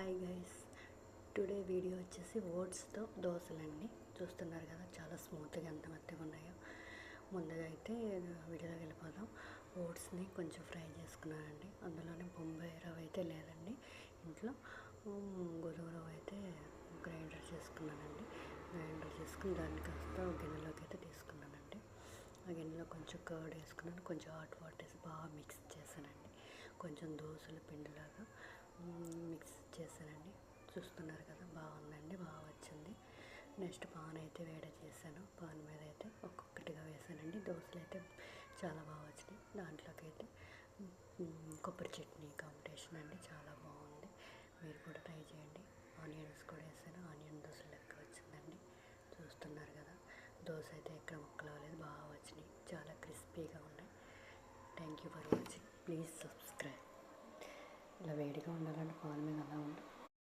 Hi guys, today video వచ్చేసి ఓట్స్తో దోశలండి. చూస్తున్నారు కదా చాలా స్మూత్గా ఎంత మెత్తగా ఉన్నాయో. ముందుగా అయితే వీడియోలోకి వెళ్ళిపోదాం. ఓట్స్ని కొంచెం ఫ్రై చేసుకున్నానండి. అందులోనే బొంబాయి రవ్వ అయితే లేదండి ఇంట్లో, గోధుమ రవ్వ అయితే గ్రైండర్ చేసుకున్నానండి. గ్రైండర్ చేసుకుని దాన్ని కాస్త గిన్నెలోకి అయితే తీసుకున్నానండి. ఆ గిన్నెలో కొంచెం కర్డ్ వేసుకున్నాను, కొంచెం హాట్ వాటర్ వేసి బాగా మిక్స్ చేశానండి. కొంచెం దోశల పిండిలాగా మిక్స్ చేశానండి. చూస్తున్నారు కదా, బాగుందండి, బాగా వచ్చింది. నెక్స్ట్ పాన్ అయితే వేడి చేశాను. పాన్ మీద అయితే ఒక్కొక్కటిగా వేసానండి. దోశలు అయితే చాలా బాగా వచ్చినాయి. దాంట్లోకి అయితే కొబ్బరి చట్నీ కాంబినేషన్ అండి, చాలా బాగుంది. మీరు కూడా ట్రై చేయండి. ఆనియన్స్ కూడా వేసాను. ఆనియన్ దోశ లెక్క వచ్చిందండి. చూస్తున్నారు కదా, దోశ అయితే ఎక్కడ ముక్కలు అవ్వలేదు, బాగా వచ్చినాయి, చాలా క్రిస్పీగా ఉన్నాయి. Thank you for watching. Please subscribe. ఇలా వేడిగా ఉండాలంటే పాన్